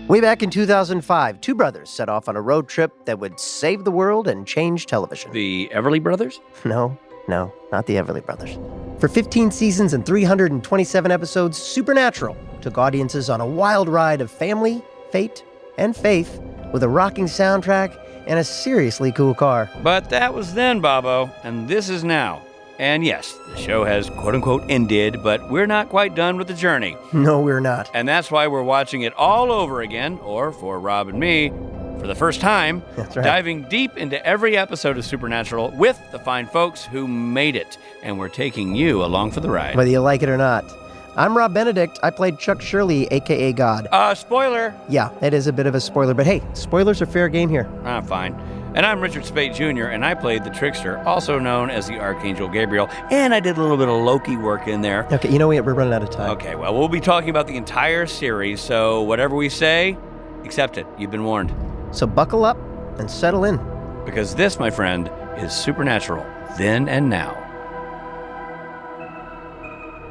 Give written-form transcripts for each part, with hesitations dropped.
Way back in 2005, two brothers set off on a road trip that would save the world and change television. The Everly Brothers? No, not the Everly Brothers. For 15 seasons and 327 episodes, Supernatural took audiences on a wild ride of family, fate, and faith with a rocking soundtrack and a seriously cool car. But that was then, Bobo, and this is now. And yes, the show has quote-unquote ended, but we're not quite done with the journey. No, we're not. And that's why we're watching it all over again, or for Rob and me, for the first time, That's right. diving deep into every episode of Supernatural with the fine folks who made it. And we're taking you along for the ride. Whether you like it or not. I'm Rob Benedict. I played Chuck Shirley, a.k.a. God. Spoiler. Yeah, it is a bit of a spoiler, but hey, spoilers are fair game here. Fine. And I'm Richard Speight Jr., and I played the Trickster, also known as the Archangel Gabriel, and I did a little bit of Loki work in there. Okay, you know we're running out of time. Okay, well, we'll be talking about the entire series, so whatever we say, accept it. You've been warned. So buckle up and settle in. Because this, my friend, is Supernatural, then and now.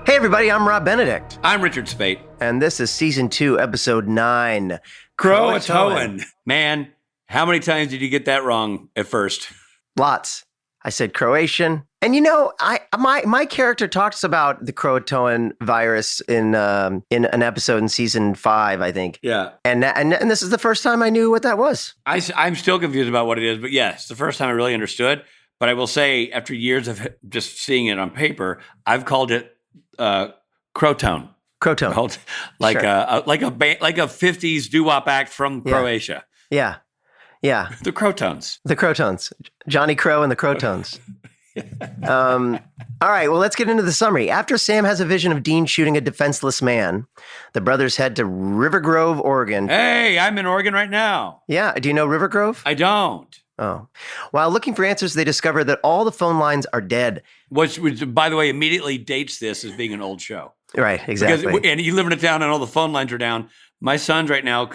Hey everybody, I'm Rob Benedict. I'm Richard Speight. And this is Season 2, Episode 9. Croatoan. Man, how many times did you get that wrong at first? Lots. I said Croatian. And you know, my character talks about the Croatoan virus in an episode in Season 5, I think. Yeah. And this is the first time I knew what that was. I'm still confused about what it is, but yes, the first time I really understood. But I will say, after years of just seeing it on paper, I've called it Croatoan. Croatoan. Called like Sure. like a 50s doo-wop act from Croatia. Yeah. The Croatoans. The Croatoans. Johnny Crow and the Croatoans. All right, well, let's get into the summary. After Sam has a vision of Dean shooting a defenseless man, the brothers head to River Grove, Oregon. Hey, I'm in Oregon right now. Yeah, do you know River Grove? I don't. Oh. While looking for answers, they discover that all the phone lines are dead. Which, by the way, immediately dates this as being an old show. Right, exactly. And you live in a town and all the phone lines are down. My sons right now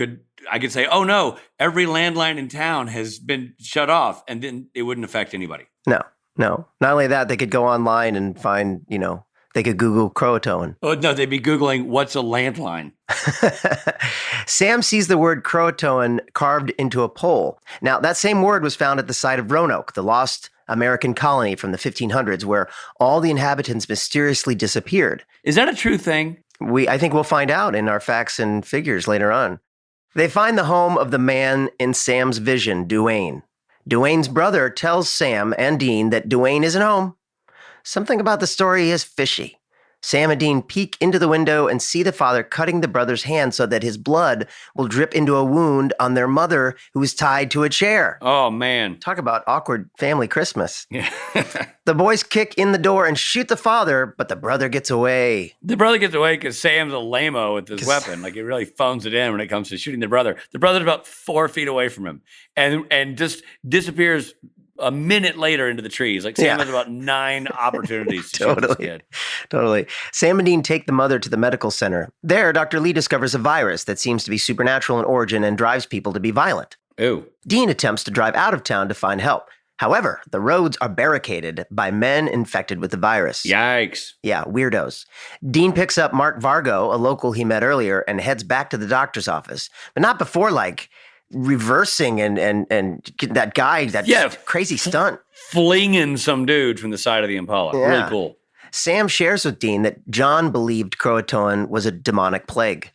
I could say, oh no, every landline in town has been shut off, and then it wouldn't affect anybody. No. Not only that, they could go online and find, they could Google Croatoan. Oh no, they'd be Googling, what's a landline? Sam sees the word Croatoan carved into a pole. Now, that same word was found at the site of Roanoke, the lost American colony from the 1500s, where all the inhabitants mysteriously disappeared. Is that a true thing? I think we'll find out in our facts and figures later on. They find the home of the man in Sam's vision, Duane. Duane's brother tells Sam and Dean that Duane isn't home. Something about the story is fishy. Sam and Dean peek into the window and see the father cutting the brother's hand so that his blood will drip into a wound on their mother who is tied to a chair. Oh, man. Talk about awkward family Christmas. Yeah. The boys kick in the door and shoot the father, but the brother gets away. The brother gets away because Sam's a lame-o with his weapon. Like, he really phones it in when it comes to shooting the brother. The brother's about 4 feet away from him and just disappears a minute later into the trees. Like, Sam has about 9 opportunities to shoot this kid. Totally. Sam and Dean take the mother to the medical center. There, Dr. Lee discovers a virus that seems to be supernatural in origin and drives people to be violent. Ooh. Dean attempts to drive out of town to find help. However, the roads are barricaded by men infected with the virus. Yikes. Yeah, weirdos. Dean picks up Mark Vargo, a local he met earlier, and heads back to the doctor's office. But not before, reversing and that guy, crazy stunt. Flinging some dude from the side of the Impala. Yeah. Really cool. Sam shares with Dean that John believed Croatoan was a demonic plague.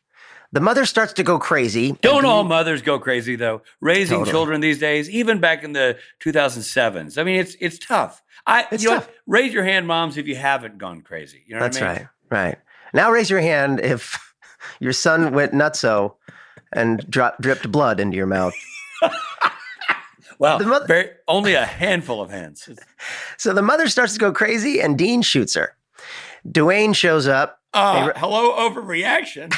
The mother starts to go crazy. Don't all mothers go crazy, though? Raising Totally. children these days, even back in the 2007s. I mean, it's tough. It's tough. Raise your hand, moms, if you haven't gone crazy. You know what I mean? That's right. Now raise your hand if your son went nutso and dripped blood into your mouth. Wow, only a handful of hands. So the mother starts to go crazy, and Dean shoots her. Duane shows up. Hello, overreaction.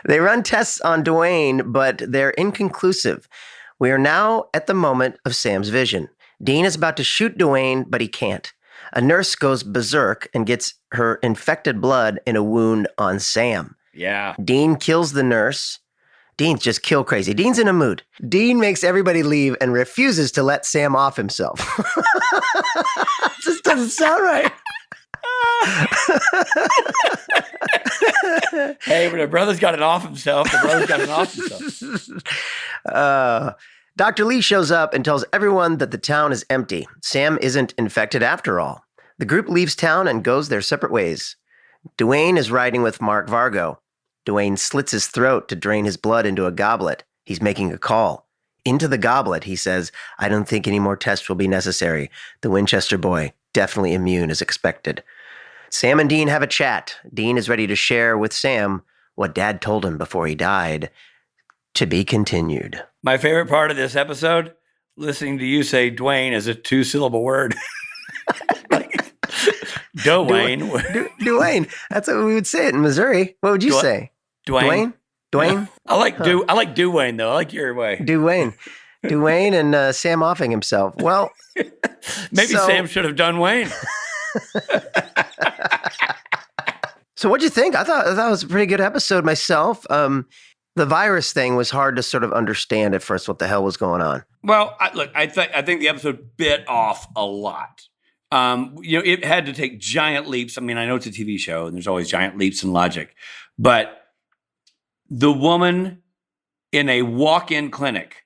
They run tests on Duane, but they're inconclusive. We are now at the moment of Sam's vision. Dean is about to shoot Duane, but he can't. A nurse goes berserk and gets her infected blood in a wound on Sam. Yeah. Dean kills the nurse. Dean's just kill crazy. Dean's in a mood. Dean makes everybody leave and refuses to let Sam off himself. This doesn't sound right. Hey, when a brother's got it off himself, the brother's got it off himself. Dr. Lee shows up and tells everyone that the town is empty. Sam isn't infected after all. The group leaves town and goes their separate ways. Duane is riding with Mark Vargo. Duane slits his throat to drain his blood into a goblet. He's making a call. Into the goblet, he says, I don't think any more tests will be necessary. The Winchester boy, definitely immune as expected. Sam and Dean have a chat. Dean is ready to share with Sam what Dad told him before he died. To be continued. My favorite part of this episode, listening to you say Dwayne as a 2-syllable word. Dwayne. Dwayne. That's what we would say it in Missouri. What would you say? Dwayne. Dwayne? I like Dwayne, though. I like your way. Dwayne and Sam offing himself. Well, maybe Sam should have done Wayne. So what'd you think? I thought that was a pretty good episode myself. The virus thing was hard to sort of understand at first what the hell was going on. Well, I think the episode bit off a lot. It had to take giant leaps. I mean, I know it's a TV show and there's always giant leaps in logic, but the woman in a walk-in clinic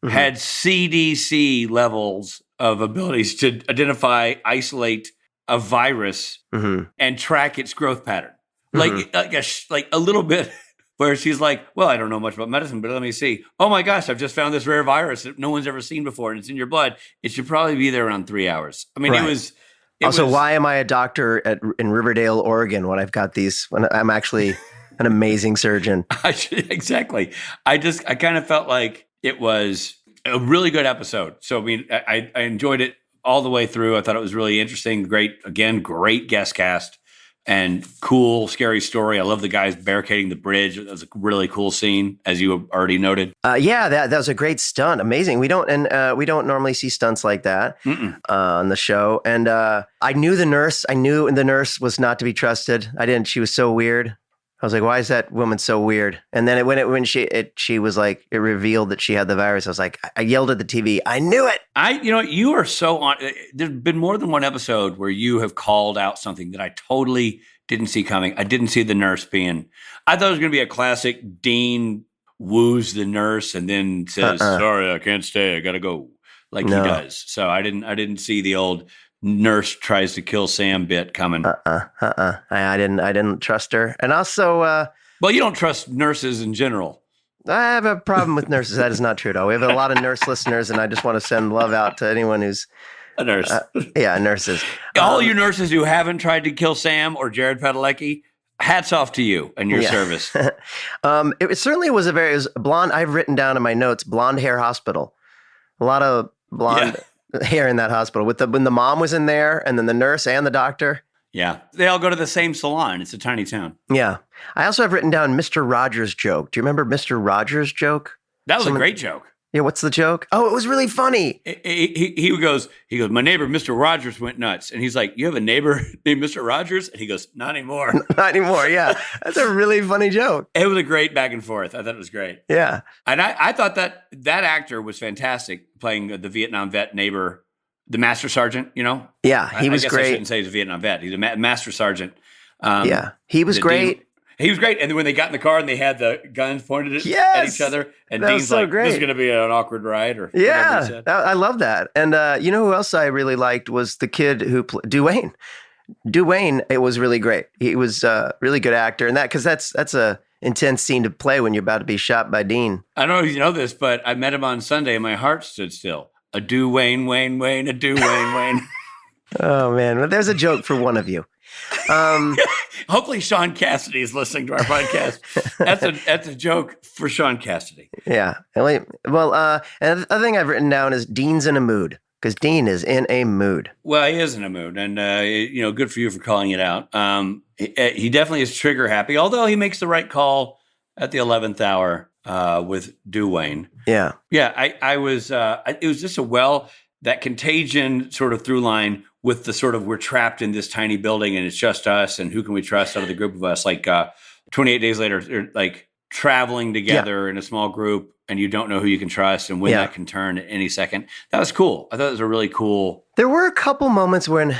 had CDC levels of abilities to identify, isolate a virus and track its growth pattern. Like a little bit where she's like, well, I don't know much about medicine, but let me see. Oh my gosh, I've just found this rare virus that no one's ever seen before and it's in your blood. It should probably be there around 3 hours. I mean, why am I a doctor in Riverdale, Oregon when I've got these, when I'm actually an amazing surgeon? Exactly. I kind of felt like it was a really good episode. So, I mean, I enjoyed it all the way through. I thought it was really interesting. Great guest cast and cool, scary story. I love the guys barricading the bridge. That was a really cool scene, as you already noted. That was a great stunt. Amazing. We don't normally see stunts like that on the show. And I knew the nurse. I knew the nurse was not to be trusted. She was so weird. I was like, why is that woman so weird? And then when she was like, it revealed that she had the virus. I was like, I yelled at the TV. I knew it. You are so on. There's been more than one episode where you have called out something that I totally didn't see coming. I didn't see the nurse being. I thought it was going to be a classic. Dean woos the nurse and then says, "Sorry, I can't stay. I got to go." Like he does. So I didn't see the old nurse tries to kill Sam bit coming. I didn't trust her. And also, well, you don't trust nurses in general. I have a problem with nurses. That is not true, though. We have a lot of nurse listeners, and I just want to send love out to anyone who's a nurse. Nurses. All you nurses who haven't tried to kill Sam or Jared Padalecki, hats off to you and your service. It certainly was it was blonde. I've written down in my notes, blonde hair hospital. A lot of blonde hair in that hospital when the mom was in there and then the nurse and the doctor. Yeah. They all go to the same salon. It's a tiny town. Yeah. I also have written down Mr. Rogers' joke. Do you remember Mr. Rogers' joke? That was a great joke. Yeah. What's the joke? Oh, it was really funny. He goes, my neighbor, Mr. Rogers, went nuts. And he's like, you have a neighbor named Mr. Rogers? And he goes, not anymore. Not anymore. Yeah. That's a really funny joke. It was a great back and forth. I thought it was great. Yeah. And I thought that actor was fantastic playing the Vietnam vet neighbor, the master sergeant, you know? Yeah. He was great. I shouldn't say he's a Vietnam vet. He's a master sergeant. He was great. He was great. And then when they got in the car and they had the guns pointed at each other, and Dean's so like, great. This is going to be an awkward ride. Or whatever he said. I love that. And you know who else I really liked was the kid who played Duane. Duane, it was really great. He was a really good actor. And because that's a intense scene to play when you're about to be shot by Dean. I don't know if you know this, but I met him on Sunday and my heart stood still. A Duane, Wayne, a Duane, Wayne. Oh, man. Well, there's a joke for one of you. Hopefully Sean Cassidy is listening to our podcast. That's a joke for Sean Cassidy. Yeah. Well, and the other thing I've written down is Dean's in a mood, because Dean is in a mood. Well, he is in a mood, and good for you for calling it out. He definitely is trigger happy, although he makes the right call at the 11th hour with Duane. Yeah. Yeah. I was. It was just that contagion sort of through line with the sort of we're trapped in this tiny building and it's just us and who can we trust out of the group of us? Like 28 days later, they're like traveling together in a small group and you don't know who you can trust and when that can turn at any second. That was cool. I thought it was a really cool. There were a couple moments when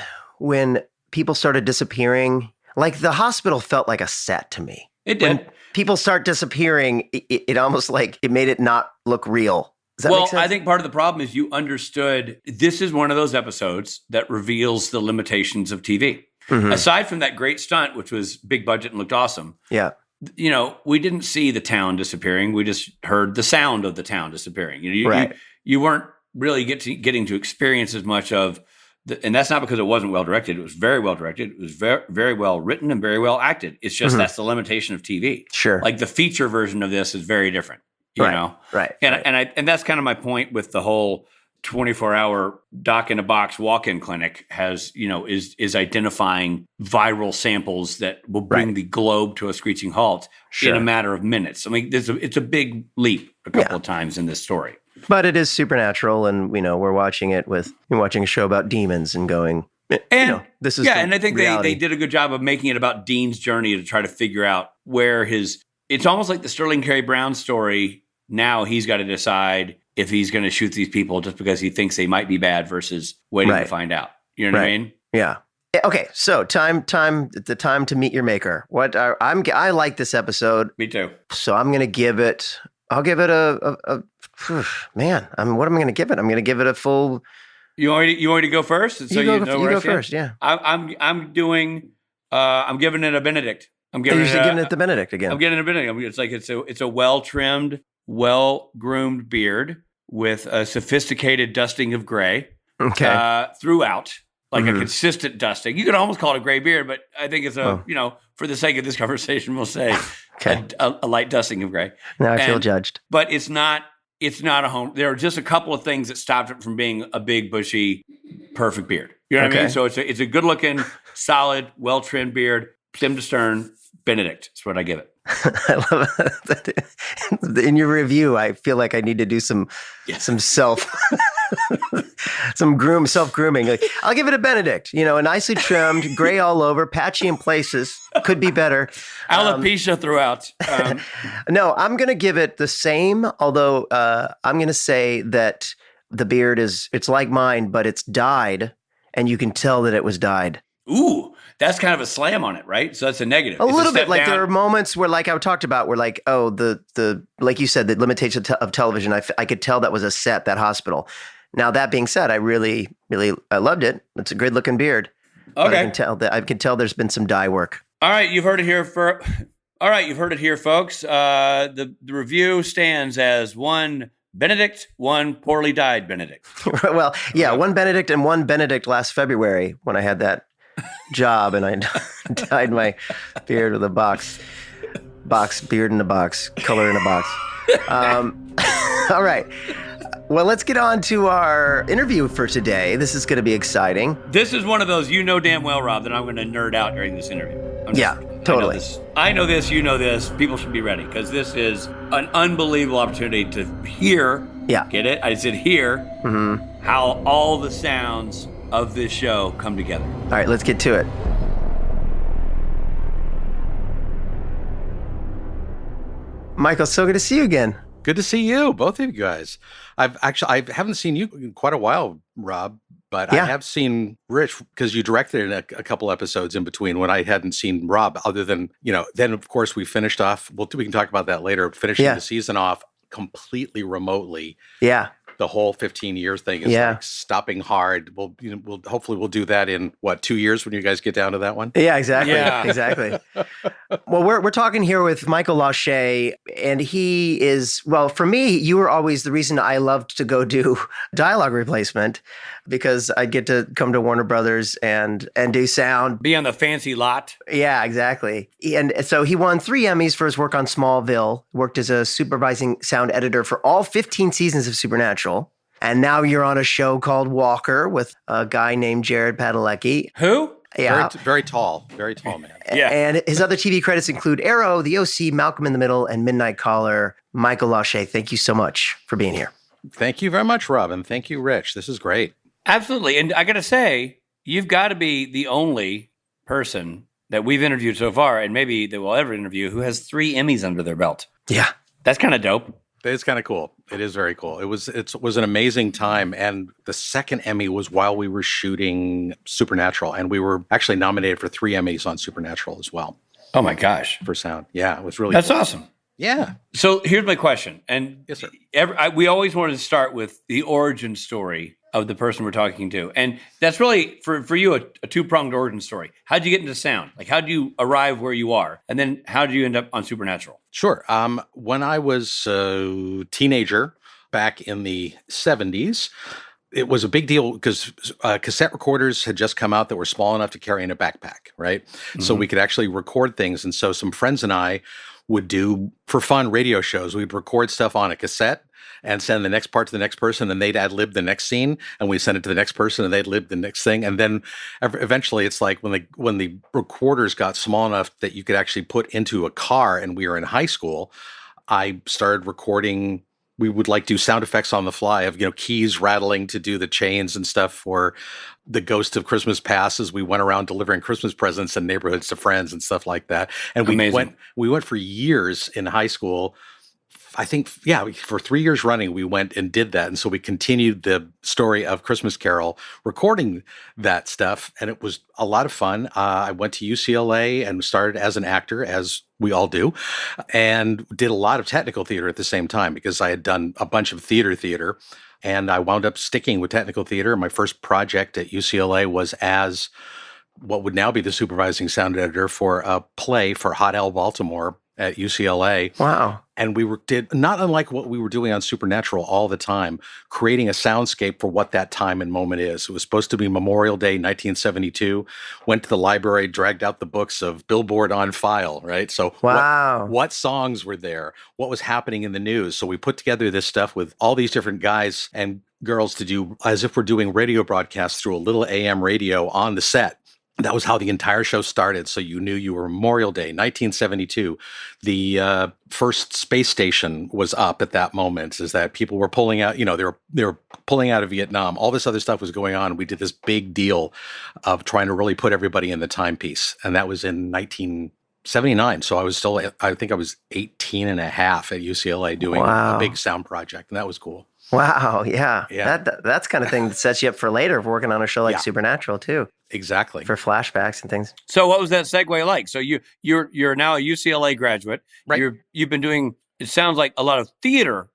people started disappearing, like the hospital felt like a set to me. It did. When people start disappearing, it almost like it made it not look real. Does that make sense? I think part of the problem is you understood this is one of those episodes that reveals the limitations of TV. Mhm. Aside from that great stunt, which was big budget and looked awesome, Yeah. We didn't see the town disappearing. We just heard the sound of the town disappearing. Right. You weren't really getting to experience as much of and that's not because it wasn't well directed. It was very well directed. It was very, very well written and very well acted. It's just that's the limitation of TV. Sure. Like the feature version of this is very different. You know? Right. And that's kind of my point with the whole 24-hour doc in a box walk-in clinic is identifying viral samples that will bring the globe to a screeching halt in a matter of minutes. I mean, it's a big leap a couple of times in this story. But it is supernatural, and we're watching a show about demons and going, this is and I think reality. they did a good job of making it about Dean's journey to try to figure out where it's almost like the Sterling Carey Brown story. Now he's got to decide if he's going to shoot these people just because he thinks they might be bad versus waiting to find out. You know what I mean? Yeah. Okay. So time to meet your maker. I like this episode. Me too. So I'm going to give it. I'll give it a man. What am I going to give it? I'm going to give it a full. You want me to go first? So you go first. Yeah. I'm giving it a Benedict. You're giving it the Benedict again. I'm giving it a Benedict. It's a well-trimmed, well-groomed beard with a sophisticated dusting of gray. Okay. Throughout, like a consistent dusting. You could almost call it a gray beard, but I think it's for the sake of this conversation, we'll say a light dusting of gray. Now I feel judged. But it's not a home. There are just a couple of things that stopped it from being a big, bushy, perfect beard. You know what I mean? So it's a good-looking, solid, well-trimmed beard, stem to stern. Benedict. That's what I give it. I love that. In your review, I feel like I need to do some self grooming. Like, I'll give it a Benedict. A nicely trimmed, gray all over, patchy in places. Could be better. Alopecia throughout. No, I'm going to give it the same. Although I'm going to say that the beard it's like mine, but it's dyed, and you can tell that it was dyed. Ooh. That's kind of a slam on it, right? So that's a negative. A little bit. Like there are moments where, like I talked about, where like, oh, the like you said, the limitation of television. I could tell that was a set, that hospital. Now that being said, I really, really, I loved it. It's a good looking beard. Okay, but I can tell there's been some dye work. All right, you've heard it here folks. The review stands as one Benedict, one poorly dyed Benedict. Well, yeah, one Benedict and one Benedict last February when I had that job and I dyed my beard with a box beard in a box, color in a box. All right. Well, let's get on to our interview for today. This is going to be exciting. This is one of those, damn well, Rob, that I'm going to nerd out during this interview. Totally. I know this, you know this. People should be ready because this is an unbelievable opportunity to hear. Yeah. Get it? I said hear how all the sounds of this show come together. All right, let's get to it. Michael, so good to see you again. Good to see you, both of you guys. I haven't seen you in quite a while, Rob, but I have seen Rich because you directed in a couple episodes in between when I hadn't seen Rob, other than, then of course we finished off, we can talk about that later, finishing the season off completely remotely. Yeah. The whole 15 years thing is like stopping hard. We'll hopefully we'll do that in 2 years when you guys get down to that one. Yeah, exactly. Yeah. Exactly. Well, we're talking here with Michael Lawshe, and he is, well, for me, you were always the reason I loved to go do dialogue replacement, because I'd get to come to Warner Brothers and do sound. Be on the fancy lot. Yeah, exactly. And so he won 3 Emmys for his work on Smallville, worked as a supervising sound editor for all 15 seasons of Supernatural. And now you're on a show called Walker with a guy named Jared Padalecki. Who? Yeah. Very tall man. Yeah. And his other TV credits include Arrow, The OC, Malcolm in the Middle, and Midnight Caller. Michael Lawshe, thank you so much for being here. Thank you very much, Robin. Thank you, Rich. This is great. Absolutely. And I got to say, you've got to be the only person that we've interviewed so far, and maybe that we'll ever interview, who has 3 Emmys under their belt. Yeah. That's kind of dope. It's kind of cool. It is very cool. It was an amazing time, and the second Emmy was while we were shooting Supernatural, and we were actually nominated for 3 Emmys on Supernatural as well. Oh my gosh, for sound. Yeah, it was really. That's cool. awesome. Yeah. So here's my question, and yes, sir. We always wanted to start with the origin story of the person we're talking to, and that's really for you a two-pronged origin story. How'd you get into sound? Like, how'd you arrive where you are, and then how did you end up on Supernatural? Sure. When I was a teenager back in the 70s, it was a big deal because cassette recorders had just come out that were small enough to carry in a backpack, right? Mm-hmm. So we could actually record things. And so some friends and I would do, for fun, radio shows. We'd record stuff on a cassette and send the next part to the next person, and they'd ad-lib the next scene, and we'd send it to the next person, and they'd lib the next thing. And then eventually it's like when the recorders got small enough that you could actually put into a car, and we were in high school, I started recording. We would do sound effects on the fly of, keys rattling to do the chains and stuff for the Ghost of Christmas Past as we went around delivering Christmas presents in neighborhoods to friends and stuff like that. And we went for years in high school. I think, for 3 years running, we went and did that. And so we continued the story of Christmas Carol, recording that stuff. And it was a lot of fun. I went to UCLA and started as an actor, as we all do, and did a lot of technical theater at the same time because I had done a bunch of theater. And I wound up sticking with technical theater. My first project at UCLA was as what would now be the supervising sound editor for a play for Hot L Baltimore at UCLA. Wow. And we did not unlike what we were doing on Supernatural all the time, creating a soundscape for what that time and moment is. It was supposed to be Memorial Day, 1972. Went to the library, dragged out the books of Billboard on file, right? So wow. What songs were there? What was happening in the news? So we put together this stuff with all these different guys and girls to do as if we're doing radio broadcasts through a little AM radio on the set. That was how the entire show started. So you knew you were Memorial Day, 1972. The first space station was up at that moment. Is that people were pulling out? They were pulling out of Vietnam. All this other stuff was going on. We did this big deal of trying to really put everybody in the timepiece, and that was in 1979. So I think I was 18 and a half at UCLA doing a big sound project, and that was cool. Wow, yeah. That's kind of thing that sets you up for later of working on a show like Supernatural too. Exactly. For flashbacks and things. So what was that segue like? So you're now a UCLA graduate. Right. You've been doing, it sounds like a lot of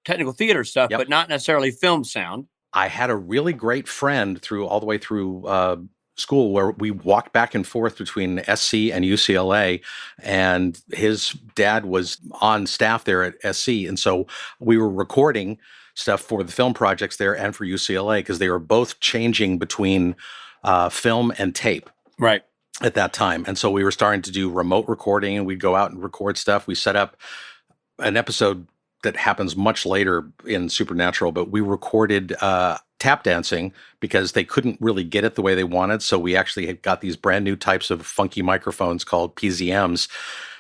technical theater stuff, but not necessarily film sound. I had a really great friend all the way through school where we walked back and forth between SC and UCLA, and his dad was on staff there at SC. And so we were recording stuff for the film projects there and for UCLA because they were both changing between film and tape right at that time. And so we were starting to do remote recording, and we'd go out and record stuff. We set up an episode that happens much later in Supernatural, but we recorded tap dancing because they couldn't really get it the way they wanted. So we actually had got these brand new types of funky microphones called PZMs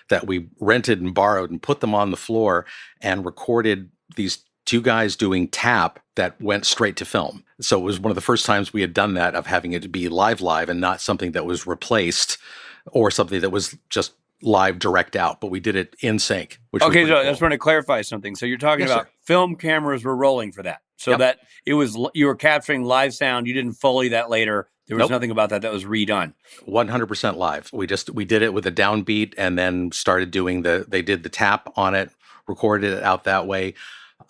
that we rented and borrowed and put them on the floor and recorded these two guys doing tap that went straight to film. So it was one of the first times we had done that, of having it to be live and not something that was replaced or something that was just live direct out, but we did it in sync. Okay, so I just want to clarify something. So you're talking about film cameras were rolling for that. So that it was, you were capturing live sound. You didn't Foley that later. There was nothing about that was redone. 100% live. We did it with a downbeat and then started doing they did the tap on it, recorded it out that way.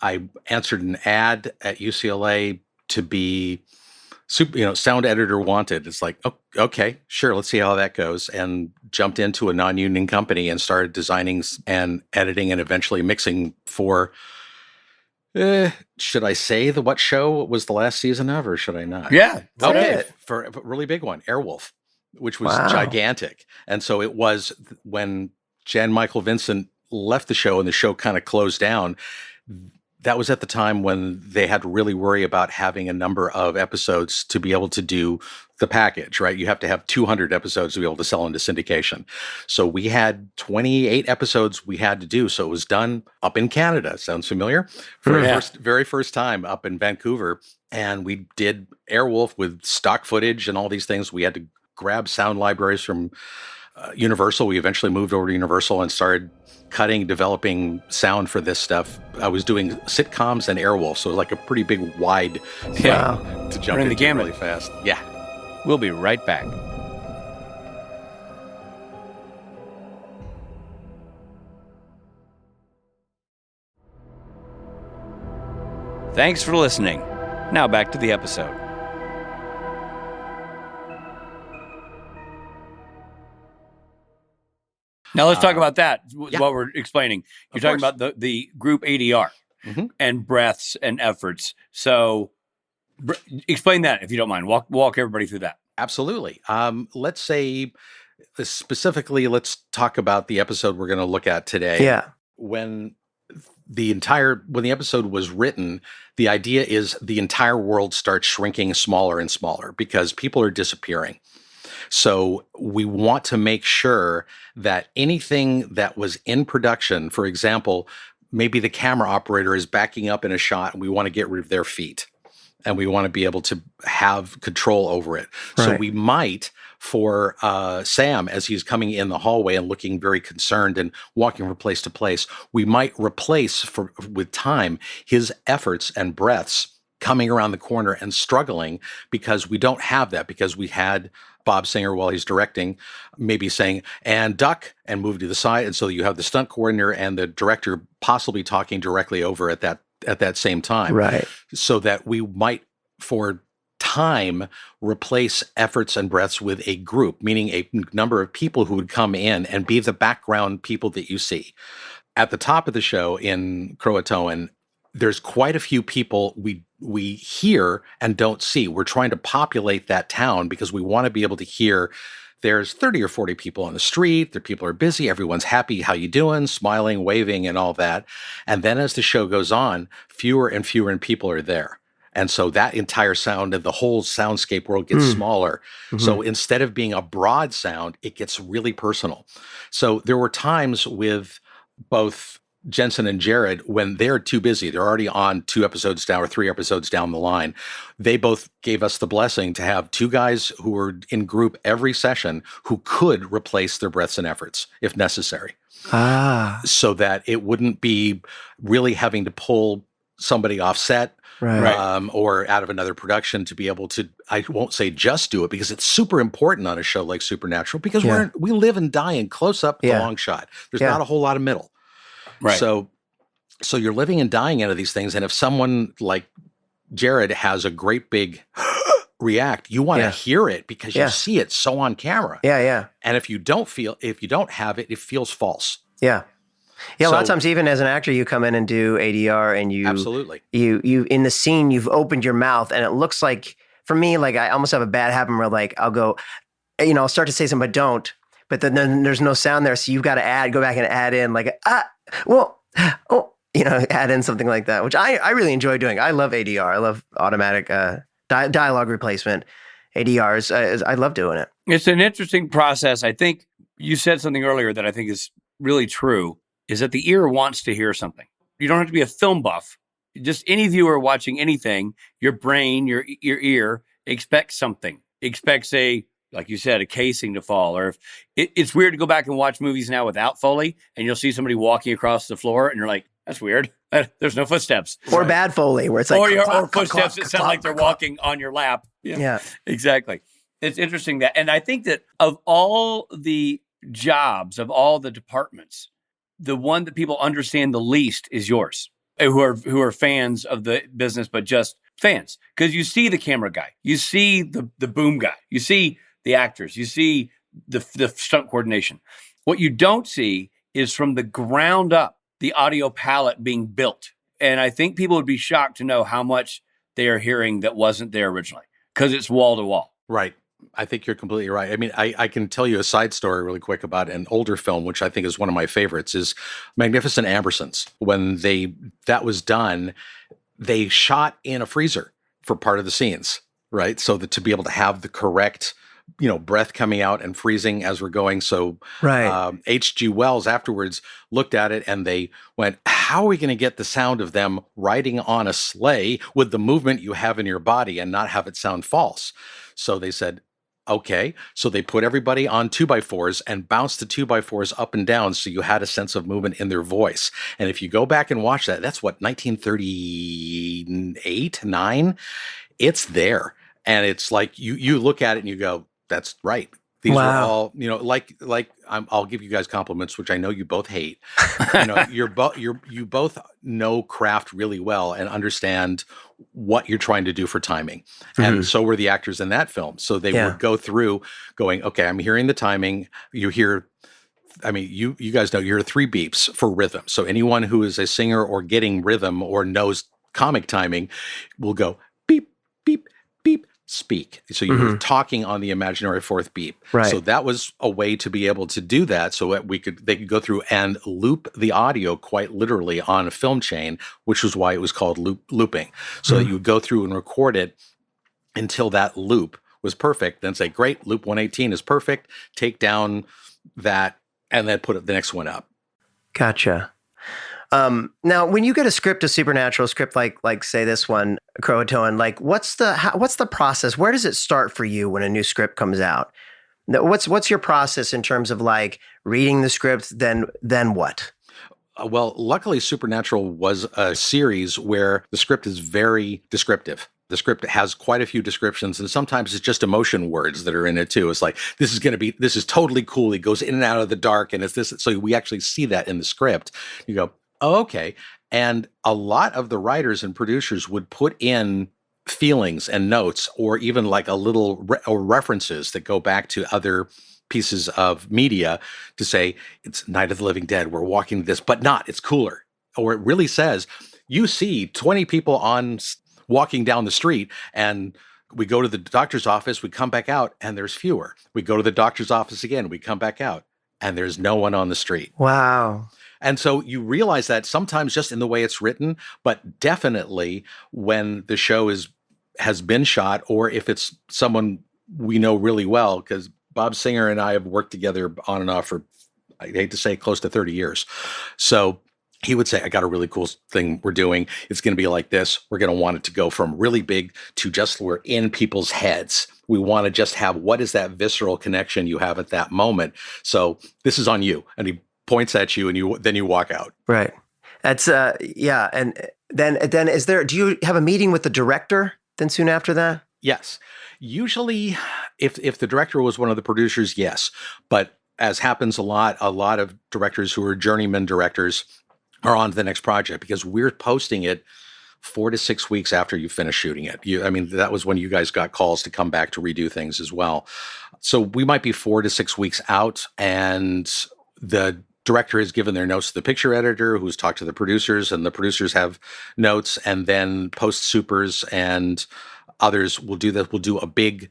I answered an ad at UCLA to be sound editor wanted. It's like, oh, okay, sure, let's see how that goes. And jumped into a non-union company and started designing and editing and eventually mixing for, should I say what show was the last season of, or should I not? Yeah. Okay, for a really big one, Airwolf, which was gigantic. And so it was when Jan Michael Vincent left the show and the show kind of closed down. That was at the time when they had to really worry about having a number of episodes to be able to do the package, right? You have to have 200 episodes to be able to sell into syndication. So we had 28 episodes we had to do. So it was done up in Canada. Sounds familiar? Very first time up in Vancouver. And we did Airwolf with stock footage and all these things. We had to grab sound libraries from Universal. We eventually moved over to Universal and started developing sound for this stuff. I was doing sitcoms and Airwolf, so it was like a pretty big, wide thing to jump into really fast. Yeah. We'll be right back. Thanks for listening. Now back to the episode. Now let's talk about that, what we're explaining. You're talking about the group ADR and breaths and efforts. So explain that, if you don't mind. Walk everybody through that. Absolutely. Let's say, specifically, let's talk about the episode we're going to look at today. Yeah. When the episode was written, the idea is the entire world starts shrinking smaller and smaller because people are disappearing. So we want to make sure that anything that was in production, for example, maybe the camera operator is backing up in a shot and we want to get rid of their feet and we want to be able to have control over it. Right. So we might, for Sam, as he's coming in the hallway and looking very concerned and walking from place to place, we might replace with time his efforts and breaths coming around the corner and struggling because we don't have that, because we had Bob Singer, while he's directing, maybe saying, and duck, and move to the side. And so you have the stunt coordinator and the director possibly talking directly over at that same time. Right. So that we might, for time, replace efforts and breaths with a group, meaning a number of people who would come in and be the background people that you see. At the top of the show in Croatoan, there's quite a few people we hear and don't see. We're trying to populate that town because we want to be able to hear there's 30 or 40 people on the street. The people are busy. Everyone's happy. How you doing? Smiling, waving, and all that. And then as the show goes on, fewer and fewer people are there. And so that entire sound and the whole soundscape world gets smaller. Mm-hmm. So instead of being a broad sound, it gets really personal. So there were times with both Jensen and Jared, when they're too busy, they're already on 2 episodes down or 3 episodes down the line. They both gave us the blessing to have 2 guys who were in group every session who could replace their breaths and efforts if necessary. So that it wouldn't be really having to pull somebody off set. Right. Or out of another production to be able to, I won't say just do it, because it's super important on a show like Supernatural, because we live and die in close up, the long shot. There's not a whole lot of middle. Right. So you're living and dying out of these things. And if someone like Jared has a great big react, you want to hear it because you see it so on camera. Yeah, yeah. And if you don't have it, it feels false. Yeah. Yeah, a lot of times, even as an actor, you come in and do ADR, and you absolutely you in the scene, you've opened your mouth, and it looks like, for me, like I almost have a bad habit where, like, I'll go, I'll start to say something, but don't, but then there's no sound there, so you've got to go back and add in like add in something like that, which I really enjoy doing. I love ADR. I love automatic dialogue replacement. ADRs, I love doing it. It's an interesting process. I think you said something earlier that I think is really true. Is that the ear wants to hear something. You don't have to be a film buff. Just any viewer watching anything, your brain, your ear expects something. Expects like you said, a casing to fall. Or if it's weird to go back and watch movies now without Foley, and you'll see somebody walking across the floor, and you're like, that's weird. There's no footsteps. Or bad Foley, where it's like, or footsteps that sound like they're walking on your lap. Yeah, exactly. It's interesting that, and I think that of all the jobs, of all the departments, the one that people understand the least is yours, who are fans of the business, but just fans. Because you see the camera guy, you see the boom guy, you see the actors, you see the stunt coordination. What you don't see is from the ground up, the audio palette being built. And I think people would be shocked to know how much they are hearing that wasn't there originally, because it's wall to wall. Right. I think you're completely right. I mean, I can tell you a side story really quick about an older film, which I think is one of my favorites, is Magnificent Ambersons. When that was done, they shot in a freezer for part of the scenes, right? So that to be able to have the correct, breath coming out and freezing as we're going. So H.G. Wells afterwards looked at it and they went, how are we going to get the sound of them riding on a sleigh with the movement you have in your body and not have it sound false? So they said, Okay, so they put everybody on 2x4s and bounced the 2x4s up and down so you had a sense of movement in their voice. And if you go back and watch that, that's what, 1938, 9? It's there. And it's like you look at it and you go, that's right. These were all, I'll give you guys compliments, which I know you both hate. You both know craft really well and understand what you're trying to do for timing. And so were the actors in that film. So they would go through going, okay, I'm hearing the timing. You hear, you guys know, you hear 3 beeps for rhythm. So anyone who is a singer or getting rhythm or knows comic timing will go beep, beep, beep, speak. So you're talking on the imaginary 4th beep. Right. So that was a way to be able to do that, so that they could go through and loop the audio quite literally on a film chain, which was why it was called looping. So that you would go through and record it until that loop was perfect, then say, great, loop 118 is perfect, take down that, and then put the next one up. Gotcha. Now, when you get a supernatural script, like say this one, Croatoan, like what's the process? Where does it start for you when a new script comes out? What's your process in terms of like reading the script? Then what? Well, luckily, Supernatural was a series where the script is very descriptive. The script has quite a few descriptions, and sometimes it's just emotion words that are in it too. It's like, this is totally cool. He goes in and out of the dark, and it's this. So we actually see that in the script. You go, oh, okay. And a lot of the writers and producers would put in feelings and notes, or even like a little references that go back to other pieces of media to say, it's Night of the Living Dead, we're walking this, but not, it's cooler. Or it really says, you see 20 people walking down the street, and we go to the doctor's office, we come back out, and there's fewer. We go to the doctor's office again, we come back out, and there's no one on the street. Wow. And so you realize that sometimes just in the way it's written, but definitely when the show has been shot, or if it's someone we know really well, because Bob Singer and I have worked together on and off for, I hate to say, close to 30 years. So he would say, I got a really cool thing we're doing. It's going to be like this. We're going to want it to go from really big to just we're in people's heads. We want to just have, what is that visceral connection you have at that moment? So this is on you. And he points at you, and then you walk out. Right. That's yeah. And then do you have a meeting with the director then soon after that? Yes. Usually if the director was one of the producers, yes. But as happens a lot of directors who are journeyman directors are on to the next project, because we're posting it 4 to 6 weeks after you finish shooting it. That was when you guys got calls to come back to redo things as well. So we might be 4 to 6 weeks out, and the director has given their notes to the picture editor, who's talked to the producers, and the producers have notes, and then post-supers and others will do that. We'll do a big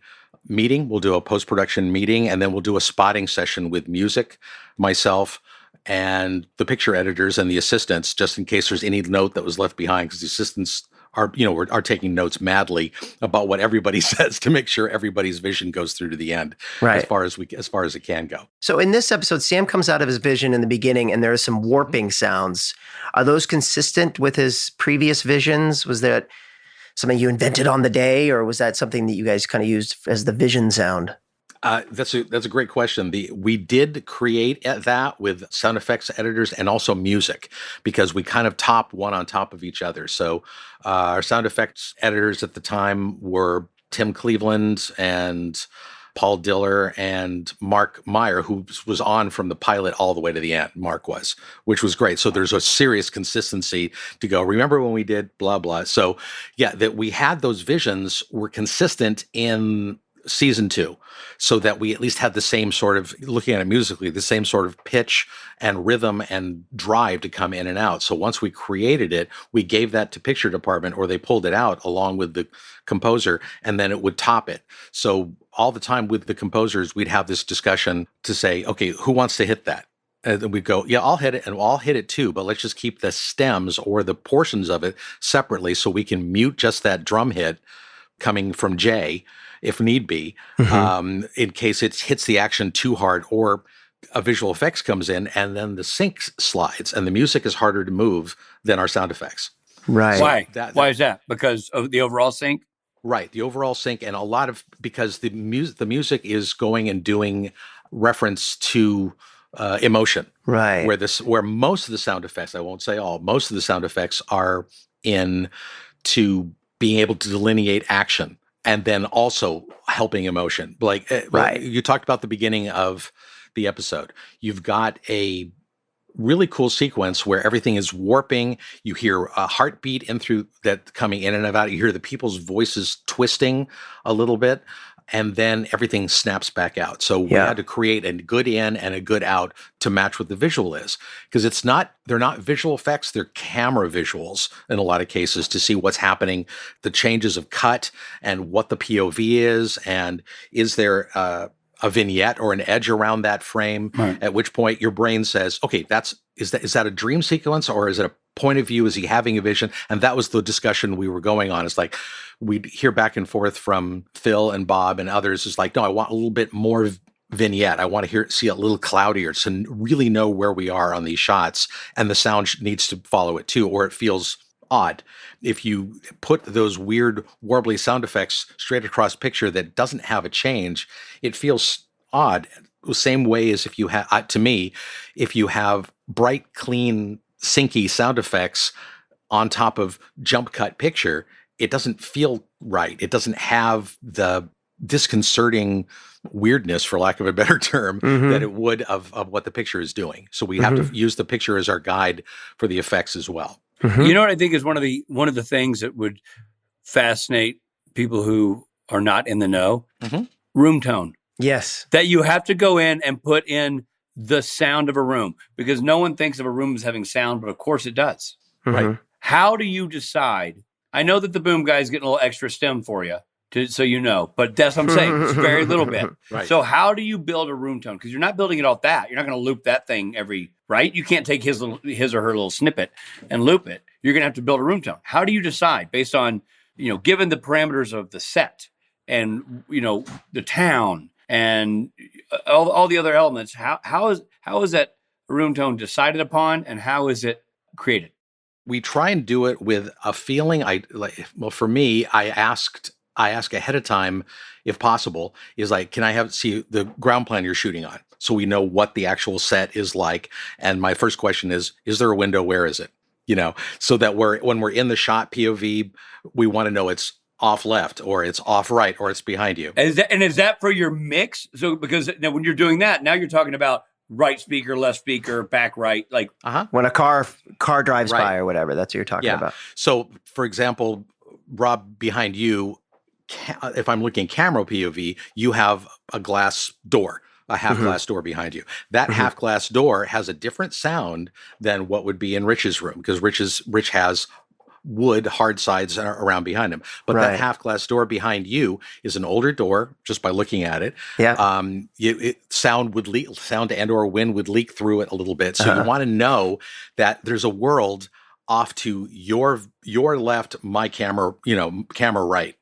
meeting. We'll do a post-production meeting, and then we'll do a spotting session with music, myself, and the picture editors and the assistants, just in case there's any note that was left behind, because the assistants are taking notes madly about what everybody says to make sure everybody's vision goes through to the end, right, as far as it can go. So in this episode, Sam comes out of his vision in the beginning, and there are some warping sounds. Are those consistent with his previous visions? Was that something you invented on the day, or was that something that you guys kind of used as the vision sound? That's a great question. We did create that with sound effects editors and also music, because we kind of top one on top of each other. So our sound effects editors at the time were Tim Cleveland and Paul Diller and Mark Meyer, who was on from the pilot all the way to the end. Mark was, which was great. So there's a serious consistency to go, remember when we did blah, blah. So yeah, that we had those visions were consistent in season 2, so that we at least had the same sort of, looking at it musically, the same sort of pitch and rhythm and drive to come in and out. So once we created it, we gave that to picture department, or they pulled it out along with the composer, and then it would top it. So all the time with the composers, we'd have this discussion to say, okay, who wants to hit that? And then we'd go, yeah, I'll hit it, and I'll hit it too, but let's just keep the stems or the portions of it separately, so we can mute just that drum hit coming from Jay, if need be, in case it hits the action too hard, or a visual effects comes in, and then the sync slides, and the music is harder to move than our sound effects. Right. Why? Why is that? Because of the overall sync? Right. The overall sync, and a lot of, because the music is going and doing reference to emotion. Right. Where most of the sound effects, I won't say all, most of the sound effects are in to being able to delineate action and then also helping emotion. Like Right. you talked about the beginning of the episode. You've got a really cool sequence where everything is warping. You hear a heartbeat in through that coming in and out. You hear the people's voices twisting a little bit, and then everything snaps back out. So we had to create a good in and a good out to match what the visual is, because they're not visual effects, they're camera visuals in a lot of cases to see what's happening, the changes of cut and what the POV is, and is there a vignette or an edge around that frame, right, at which point your brain says, okay, is that a dream sequence, or is it a point of view? Is he having a vision? And that was the discussion we were going on. It's like we'd hear back and forth from Phil and Bob and others. It's like, no, I want a little bit more vignette. I want to see it a little cloudier to really know where we are on these shots, and the sound needs to follow it too, or it feels odd. If you put those weird warbly sound effects straight across picture that doesn't have a change, it feels odd. The same way as if you have, to me, if you have bright, clean, synchy sound effects on top of jump cut picture, it doesn't feel right. It doesn't have the disconcerting weirdness, for lack of a better term, that it would of what the picture is doing. So we have to use the picture as our guide for the effects as well. You know what I think is one of the things that would fascinate people who are not in the know? Room tone. Yes. That you have to go in and put in the sound of a room, because no one thinks of a room as having sound, but of course it does. Right. How do you decide? I know that the boom guy is getting a little extra stem for you, so you know, but that's what I'm saying. It's very little bit. Right. So how do you build a room tone? Because you're not building it off that. You're not going to loop that thing right? You can't take his or her little snippet and loop it. You're going to have to build a room tone. How do you decide based on, given the parameters of the set and, the town and all the other elements, how is that room tone decided upon, and how is it created? We try and do it with a feeling. For me, I ask ahead of time, if possible, is like, can I see the ground plan you're shooting on, so we know what the actual set is like? And my first question is there a window? Where is it? So that when we're in the shot POV, we want to know it's off left, or it's off right, or it's behind you. Is that for your mix? So because now when you're doing that, now you're talking about right speaker, left speaker, back right, like when a car drives by or whatever. That's what you're talking about. So, for example, Rob, behind you, if I'm looking camera POV, you have a glass door, a half glass door behind you. That half glass door has a different sound than what would be in Rich's room, because Rich has wood hard sides around behind him. But that half glass door behind you is an older door, just by looking at it. Yeah. Sound and or wind would leak through it a little bit. So you want to know that there's a world off to your left, my camera, camera right.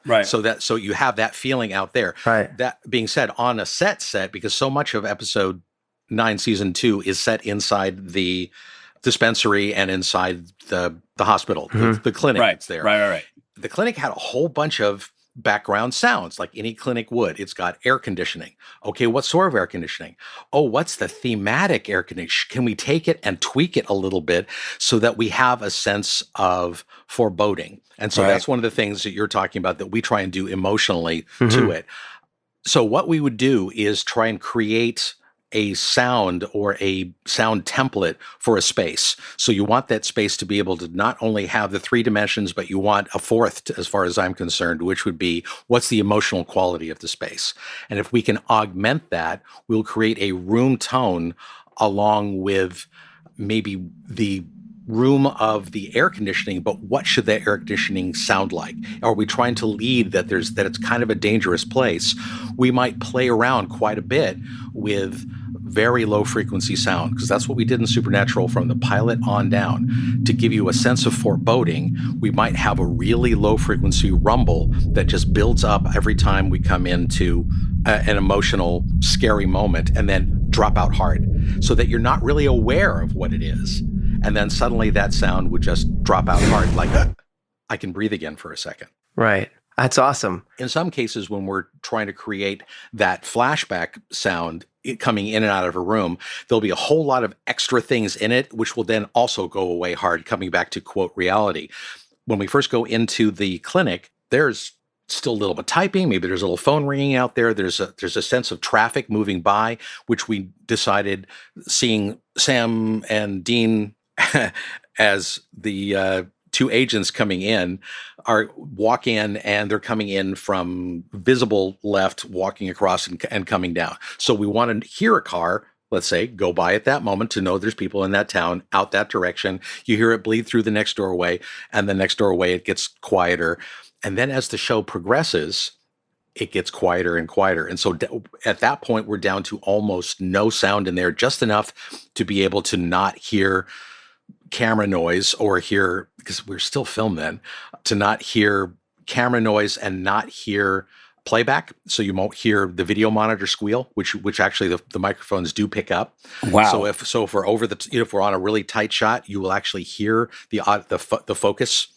Right. So you have that feeling out there. Right. That being said, on a set, because so much of episode 9, season 2 is set inside the dispensary and inside the hospital, the clinic that's there. Right. The clinic had a whole bunch of background sounds, like any clinic would. It's got air conditioning. Okay, what sort of air conditioning? Oh, what's the thematic air conditioning? Can we take it and tweak it a little bit so that we have a sense of foreboding? And so that's one of the things that you're talking about that we try and do emotionally to it. So what we would do is try and create a sound or a sound template for a space. So you want that space to be able to not only have the 3 dimensions, but you want a fourth, as far as I'm concerned, which would be, what's the emotional quality of the space? And if we can augment that, we'll create a room tone along with maybe the room of the air conditioning, but what should that air conditioning sound like? Are we trying to lead that it's kind of a dangerous place? We might play around quite a bit with very low frequency sound, because that's what we did in Supernatural from the pilot on down. To give you a sense of foreboding, we might have a really low frequency rumble that just builds up every time we come into an emotional, scary moment, and then drop out hard, so that you're not really aware of what it is. And then suddenly that sound would just drop out hard, like I can breathe again for a second. Right. That's awesome. In some cases, when we're trying to create that flashback sound coming in and out of a room, there'll be a whole lot of extra things in it, which will then also go away hard, coming back to quote reality. When we first go into the clinic, there's still a little bit of typing. Maybe there's a little phone ringing out there. There's a sense of traffic moving by, which we decided seeing Sam and Dean as the two agents coming in walk in, and they're coming in from visible left, walking across and coming down. So we want to hear a car, let's say, go by at that moment to know there's people in that town out that direction. You hear it bleed through the next doorway, and the next doorway, it gets quieter. And then as the show progresses, it gets quieter and quieter. And so at that point, we're down to almost no sound in there, just enough to be able to not hear camera noise or hear, because we're still filmed then, to not hear camera noise and not hear playback. So you won't hear the video monitor squeal, which actually the microphones do pick up. Wow. So if we're over if we're on a really tight shot, you will actually hear the focus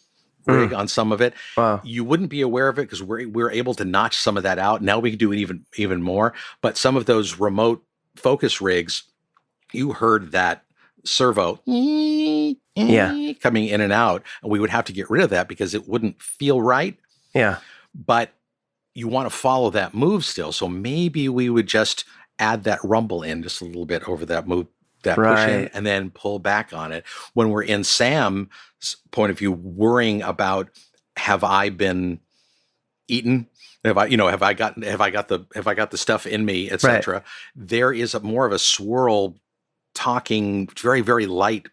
rig on some of it. Wow. You wouldn't be aware of it because we're able to notch some of that out. Now we can do it even more. But some of those remote focus rigs, you heard that servo coming in and out, and we would have to get rid of that because it wouldn't feel right. Yeah. But you want to follow that move still. So maybe we would just add that rumble in just a little bit over that move, that push in, and then pull back on it. When we're in Sam's point of view, worrying about, have I been eaten? Have I got the stuff in me, etc. Right. There is more of a swirl, talking, very, very light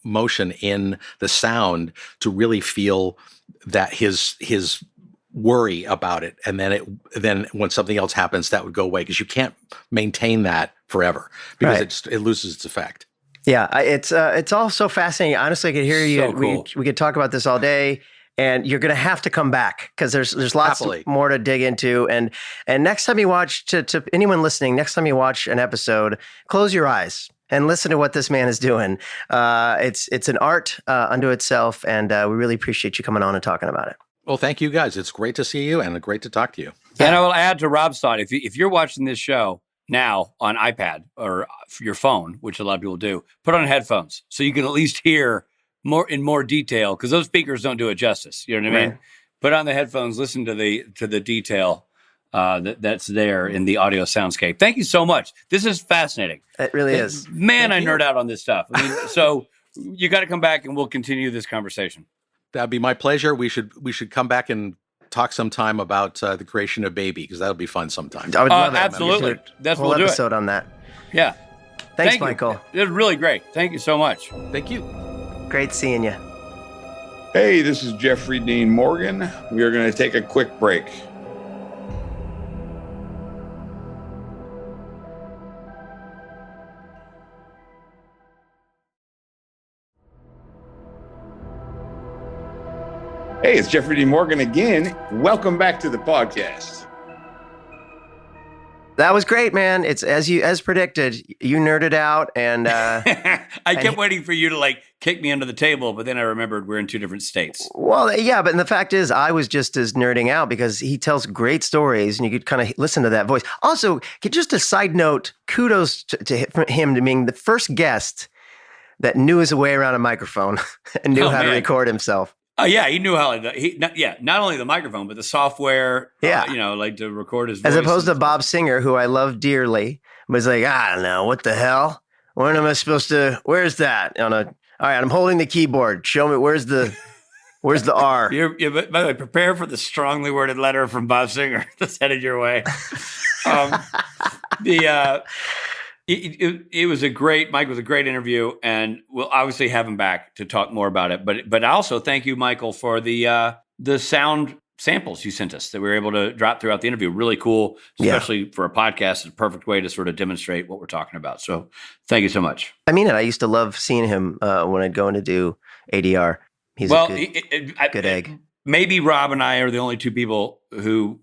motion in the sound to really feel that his worry about it. And then when something else happens, that would go away, because you can't maintain that forever because it loses its effect. Yeah, it's all so fascinating. Honestly, I could hear you. So cool. We could talk about this all day, and you're going to have to come back because there's lots more to dig into. And next time you watch, to anyone listening, next time you watch an episode, close your eyes and listen to what this man is doing. It's an art unto itself, and we really appreciate you coming on and talking about it. Well, thank you guys. It's great to see you and great to talk to you. And I will add to Rob's thought, if you're watching this show now on iPad or your phone, which a lot of people do, put on headphones so you can at least hear more detail, because those speakers don't do it justice. You know what I mean? Put on the headphones, listen to the detail that's there in the audio soundscape. Thank you so much. This is fascinating. It really is. Man, I nerd out on this stuff. I mean, so you got to come back and we'll continue this conversation. That'd be my pleasure. We should come back and talk sometime about the creation of Baby, because that'll be fun sometime. I would love that. Absolutely. That's whole we'll do episode on that. Yeah. Thanks, Michael. It was really great. Thank you so much. Thank you. Great seeing you. Hey, this is Jeffrey Dean Morgan. We are going to take a quick break. Hey, it's Jeffrey D. Morgan again. Welcome back to the podcast. That was great, man. It's as predicted. You nerded out, and I kept waiting for you to kick me under the table, but then I remembered we're in two different states. Well, yeah, but the fact is, I was just as nerding out because he tells great stories, and you could kind of listen to that voice. Also, just a side note: kudos to him to being the first guest that knew his way around a microphone and knew how to record himself. Oh yeah, he knew how. Not only the microphone, but the software. Yeah, to record his voice. As opposed to Bob Singer, who I love dearly, was like, I don't know, what the hell? When am I supposed to? Where's that? All right, I'm holding the keyboard. Show me where's the R. By the way, prepare for the strongly worded letter from Bob Singer that's headed your way. It was Mike was a great interview, and we'll obviously have him back to talk more about it. But also thank you, Michael, for the sound samples you sent us that we were able to drop throughout the interview. Really cool, especially for a podcast. It's a perfect way to sort of demonstrate what we're talking about. So thank you so much. I mean it. I used to love seeing him when I'd go in to do ADR. He's a good egg. Maybe Rob and I are the only two people who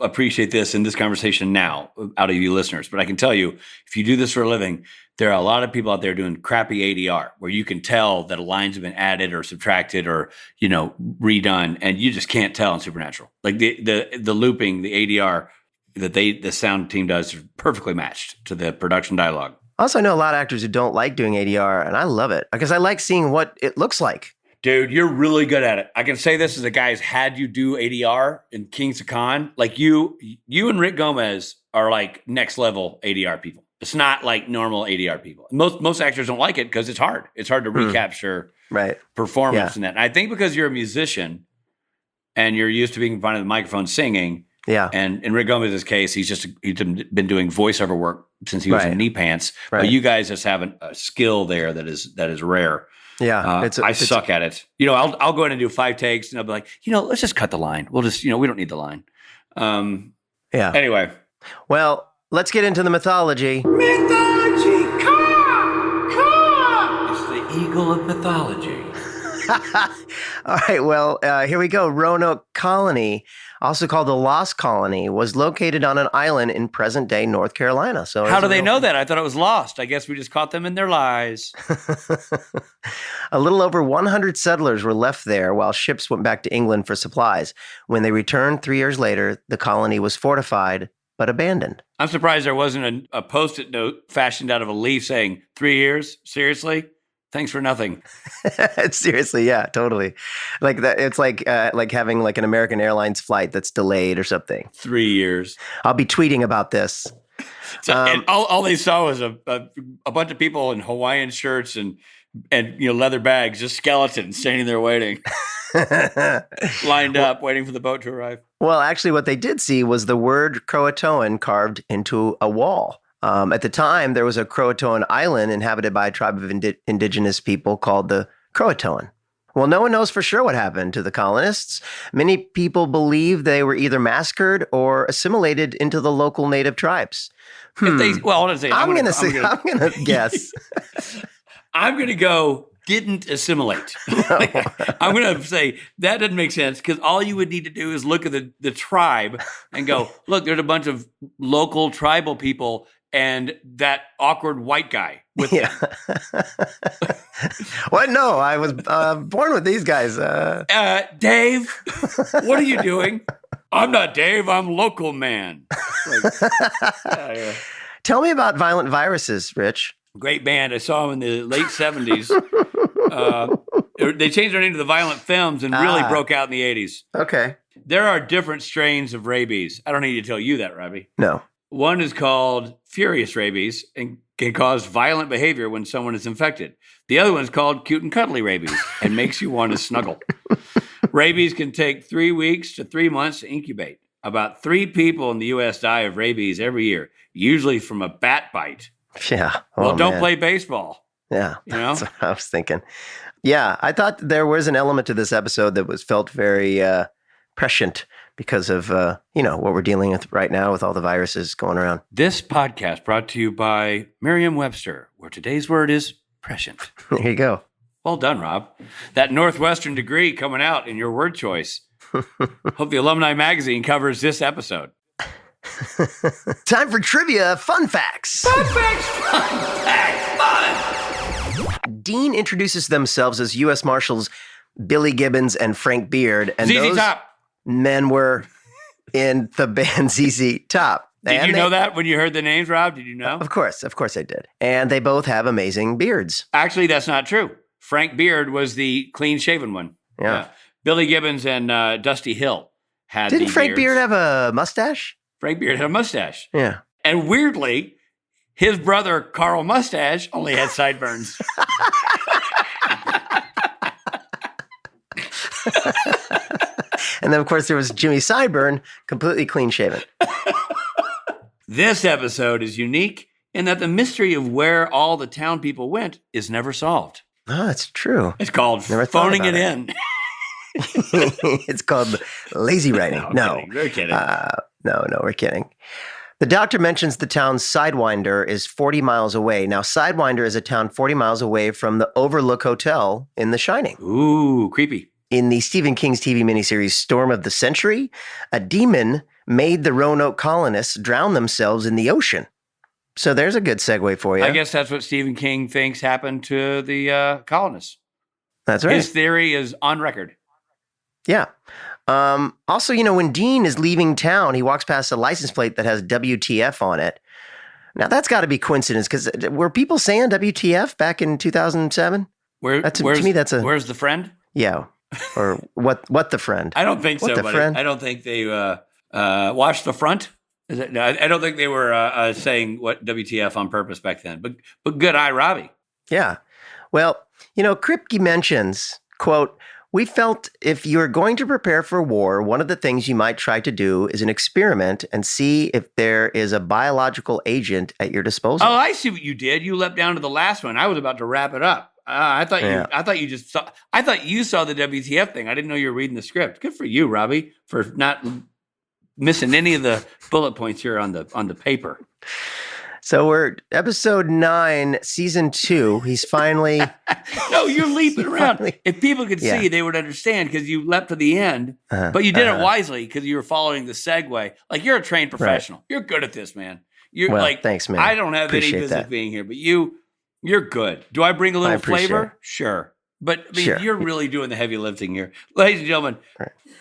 appreciate this in this conversation now out of you listeners, but I can tell you, if you do this for a living, there are a lot of people out there doing crappy ADR where you can tell that lines have been added or subtracted or, redone, and you just can't tell in Supernatural. Like the looping, the ADR that the sound team does is perfectly matched to the production dialogue. Also, I know a lot of actors who don't like doing ADR, and I love it because I like seeing what it looks like. Dude, you're really good at it. I can say this as a guy who's had you do ADR in Kings of Con. Like you and Rick Gomez are like next level ADR people. It's not like normal ADR people. Most actors don't like it because it's hard. It's hard to recapture performance in that. And I think because you're a musician and you're used to being in front of the microphone singing. Yeah. And in Rick Gomez's case, he's been doing voiceover work since he was in knee pants. Right. But you guys just have a skill there that is rare. Yeah. I suck at it. I'll go in and do 5 takes and I'll be like, let's just cut the line. We'll just, we don't need the line. Anyway. Well, let's get into the mythology. Mythology, come! It's the eagle of mythology. All right, well, here we go. Roanoke Colony, also called the Lost Colony, was located on an island in present-day North Carolina. So how do they know that? I thought it was lost. I guess we just caught them in their lies. A little over 100 settlers were left there while ships went back to England for supplies. When they returned 3 years later, the colony was fortified but abandoned. I'm surprised there wasn't a Post-it note fashioned out of a leaf saying, 3 years? Seriously? Thanks for nothing. Seriously, yeah, totally. Like that. It's like having like an American Airlines flight that's delayed or something. 3 years. I'll be tweeting about this. And all they saw was a bunch of people in Hawaiian shirts and leather bags, just skeletons standing there waiting, lined up, waiting for the boat to arrive. Well, actually, what they did see was the word Croatoan carved into a wall. At the time, there was a Croatoan island inhabited by a tribe of indigenous people called the Croatoan. Well, no one knows for sure what happened to the colonists. Many people believe they were either massacred or assimilated into the local native tribes. I'm going to guess. I'm going to go didn't assimilate. I'm going to say that doesn't make sense because all you would need to do is look at the tribe and go, look, there's a bunch of local tribal people and that awkward white guy with them. What? No, I was born with these guys. Dave, what are you doing? I'm not Dave. I'm local man. Tell me about Violent Viruses, Rich. Great band. I saw them in the late 70s. They changed their name to the Violent Femmes and really broke out in the 80s. Okay. There are different strains of rabies. I don't need to tell you that, Robbie. No. One is called furious rabies and can cause violent behavior when someone is infected. The other one is called cute and cuddly rabies and makes you want to snuggle. Rabies can take 3 weeks to 3 months to incubate. About 3 people in the U.S. die of rabies every year, usually from a bat bite. Yeah. Well, don't play baseball. Yeah. That's what I was thinking. Yeah. I thought there was an element to this episode that felt very prescient because of, what we're dealing with right now with all the viruses going around. This podcast brought to you by Merriam-Webster, where today's word is prescient. There you go. Well done, Rob. That Northwestern degree coming out in your word choice. Hope the Alumni Magazine covers this episode. Time for trivia fun facts. Fun facts, fun facts, fun. Dean introduces themselves as U.S. Marshals Billy Gibbons and Frank Beard. And ZZ those Top. Men were in the band ZZ Top. Did you know that when you heard the names, Rob? Did you know? Of course I did. And they both have amazing beards. Actually, that's not true. Frank Beard was the clean-shaven one. Yeah. Billy Gibbons and Dusty Hill had Didn't Frank Beard have a mustache? Frank Beard had a mustache. Yeah. And weirdly, his brother, Carl Mustache, only had sideburns. And then, of course, there was Jimmy Sideburn, completely clean-shaven. This episode is unique in that the mystery of where all the town people went is never solved. Oh, that's true. It's called phoning it in. It's called lazy writing. No. We're kidding. No, we're kidding. The doctor mentions the town Sidewinder is 40 miles away. Now, Sidewinder is a town 40 miles away from the Overlook Hotel in The Shining. Ooh, creepy. In the Stephen King's TV miniseries Storm of the Century, a demon made the Roanoke colonists drown themselves in the ocean. So there's a good segue for you. I guess that's what Stephen King thinks happened to the colonists. That's right. His theory is on record. Yeah. Also, when Dean is leaving town, he walks past a license plate that has WTF on it. Now, that's got to be coincidence, because were people saying WTF back in 2007? To me, that's where's the friend? Yeah. Or what the friend? I don't think so, buddy. I don't think they washed the front. I don't think they were saying what WTF on purpose back then. But good eye, Robbie. Yeah. Well, Kripke mentions, quote, "We felt if you're going to prepare for war, one of the things you might try to do is an experiment and see if there is a biological agent at your disposal." Oh, I see what you did. You leapt down to the last one. I was about to wrap it up. I thought you saw the WTF thing. I didn't know you were reading the script. Good for you, Robbie, for not missing any of the bullet points here on the paper. So we're episode 9, season 2. He's finally. No, you're leaping around. If people could see, they would understand, because you leapt to the end, but you did it wisely because you were following the segue. Like, you're a trained professional. Right. You're good at this, man. Thanks, man. I don't have Appreciate any business that. being here, but you're good. Do I bring a little flavor? It. Sure. But you're really doing the heavy lifting here. Ladies and gentlemen,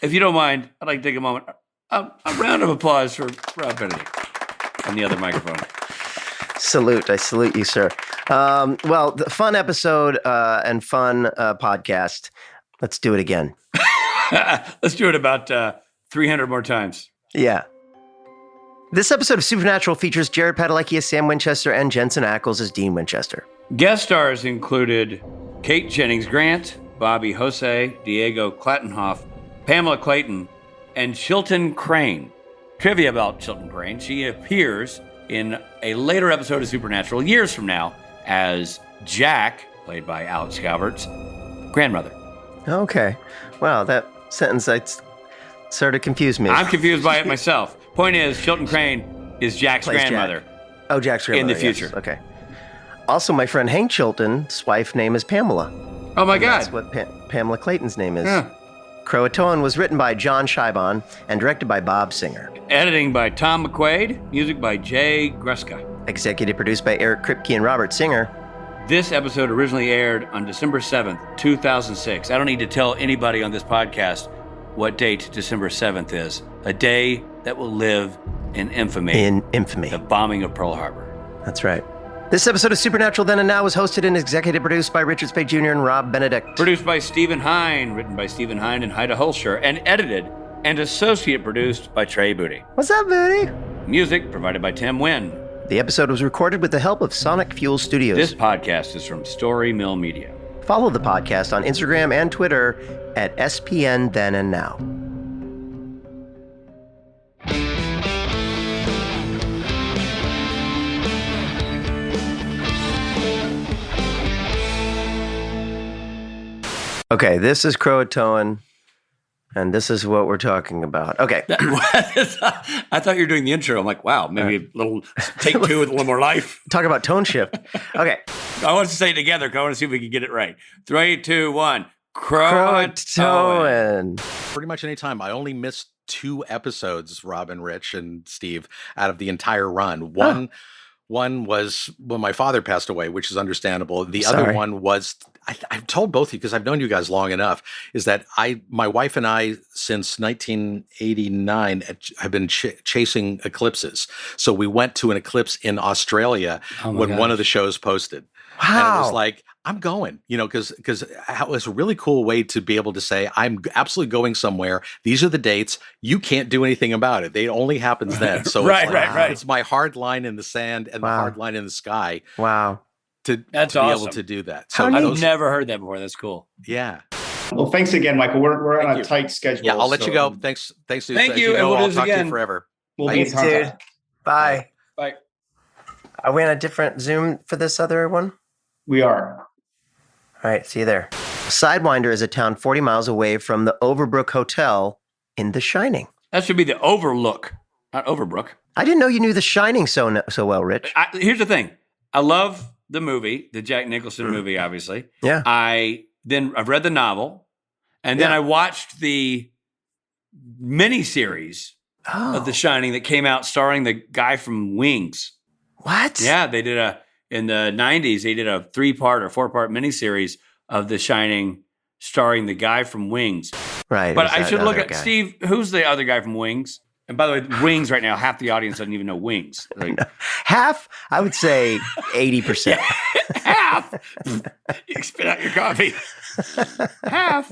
if you don't mind, I'd like to take a moment. A round of applause for Rob Benedict on the other microphone. I salute you, sir. Well, the fun episode and fun podcast. Let's do it again. Let's do it about 300 more times. Yeah. This episode of Supernatural features Jared Padalecki as Sam Winchester and Jensen Ackles as Dean Winchester. Guest stars included Kate Jennings Grant, Bobby Jose, Diego Clattenhoff, Pamela Clayton, and Chilton Crane. Trivia about Chilton Crane: she appears in a later episode of Supernatural years from now as Jack, played by Alex Calvert's grandmother. Okay. Wow, that sentence sort of confused me. I'm confused by it myself. Point is, Chilton Crane is Jack's grandmother. Jack. Oh, Jack's grandmother. In the future. Yes. Okay. Also, my friend Hank Chilton's wife's name is Pamela. Oh, my God. That's what Pamela Clayton's name is. Yeah. Croatoan was written by John Scheibon and directed by Bob Singer. Editing by Tom McQuaid. Music by Jay Gruska. Executive produced by Eric Kripke and Robert Singer. This episode originally aired on December 7th, 2006. I don't need to tell anybody on this podcast what date December 7th is. A day that will live in infamy. In infamy. The bombing of Pearl Harbor. That's right. This episode of Supernatural Then and Now was hosted and executive produced by Richard Spade Jr. and Rob Benedict. Produced by Stephen Hine, written by Stephen Hine and Haida Holscher, and edited and associate produced by Trey Booty. What's up, Booty? Music provided by Tim Wynn. The episode was recorded with the help of Sonic Fuel Studios. This podcast is from Story Mill Media. Follow the podcast on Instagram and Twitter at SPN Then and Now. Okay, this is Croatoan, and this is what we're talking about. Okay. I thought you were doing the intro. I'm like, wow, maybe a little take 2 with a little more life. Talk about tone shift. Okay. I want us to say it together because I want to see if we can get it right. 3, 2, 1. Croatoan. Pretty much any time. I only missed 2 episodes, Rob and Rich and Steve, out of the entire run. One was when my father passed away, which is understandable. The other one was, I've told both of you because I've known you guys long enough, is that my wife and I, since 1989, have been chasing eclipses. So we went to an eclipse in Australia when one of the shows posted. Wow. And it was like, I'm going, because it was a really cool way to be able to say, I'm absolutely going somewhere. These are the dates. You can't do anything about it. It only happens then. So right. It's my hard line in the sand and the hard line in the sky. Wow. To be able to do that. So I've never heard that before. That's cool. Yeah. Well, thanks again, Michael. We're on a tight schedule. Yeah, I'll let you go. Thanks. Dude. Thank you. And we'll I'll talk again. to you forever. We'll be in Dude. contact. Bye. Bye. Are we on a different Zoom for this other one? We are. All right, see you there. Sidewinder is a town 40 miles away from the Overbrook Hotel in The Shining. That should be the Overlook, not Overbrook. I didn't know you knew The Shining so well, Rich. Here's the thing. I love the movie, the Jack Nicholson movie, obviously. Yeah. I've read the novel, and then I watched the miniseries of The Shining that came out starring the guy from Wings. What? Yeah, they did in the 90s, they did a 3-part or 4-part miniseries of The Shining starring the guy from Wings. Right. But I should look at guy. Steve, who's the other guy from Wings? And by the way, Wings right now, half the audience doesn't even know Wings. Like, Half, I would say 80%. half. You spit out your coffee. Half.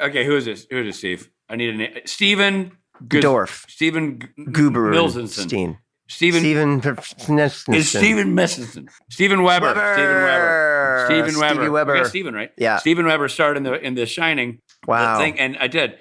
Okay, who is this? Who is this, Steve? I need a name. Stephen Dorff. Stephen Goober. Milzenson. Stephen Is Stephen Messenson. Stephen Weber. Stephen Weber. Stevie Weber. We got Stephen, right? Yeah. Stephen Weber starred in the Shining. Wow. Thing, and I did.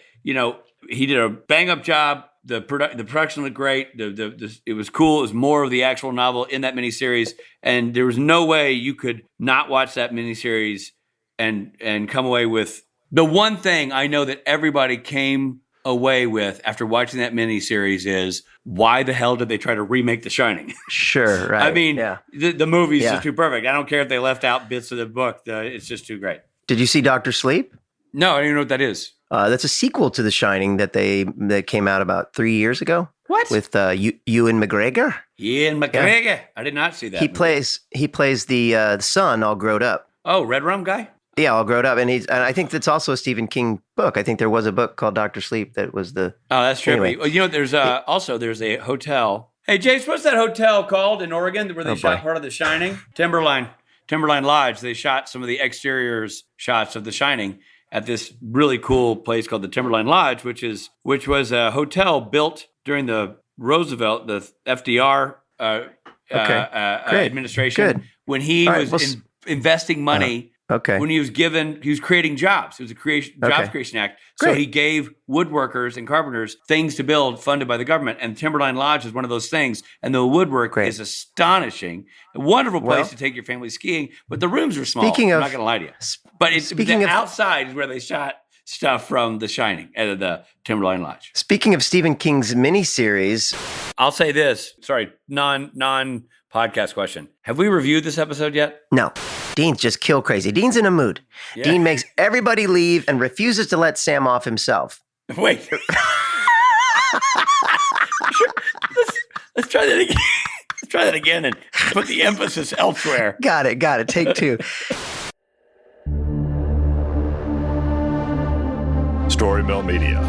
He did a bang up job. The production looked great. It was cool. It was more of the actual novel in that miniseries, and there was no way you could not watch that miniseries and come away with the one thing I know that everybody came away with after watching that miniseries is why the hell did they try to remake The Shining? Sure, right. I mean, the movie's Yeah. just too perfect. I don't care if they left out bits of the book. It's just too great. Did you see Dr. Sleep? No, I don't even know what that is. That's a sequel to The Shining that came out about 3 years ago. What? With Ewan McGregor. Ian McGregor. I did not see that. He plays the son all grown up. Oh, Red Rum guy? Yeah, all grown up, and I think that's also a Stephen King book. I think there was a book called Dr. Sleep that was the. Oh, that's true. Anyway. Well, there's a hotel. Hey, James, what's that hotel called in Oregon where they shot part of The Shining? Timberline Lodge. They shot some of the exteriors shots of The Shining at this really cool place called the Timberline Lodge, which was a hotel built during the Roosevelt, the FDR administration, Good. when he was investing money. Okay. When he was creating jobs. It was a jobs creation act. So Great. he gave woodworkers and carpenters things to build funded by the government. And Timberline Lodge is one of those things. And the woodwork is astonishing. A wonderful place to take your family skiing. But the rooms are small. I'm not going to lie to you. But outside is where they shot stuff from The Shining at the Timberline Lodge. Speaking of Stephen King's miniseries. I'll say this. Sorry, non-podcast question. Have we reviewed this episode yet? No. Dean's just kill crazy. Dean's in a mood. Yeah. Dean makes everybody leave and refuses to let Sam off himself. Wait. Let's try that again. Let's try that again and put the emphasis elsewhere. Got it. Take 2. Story Mill Media.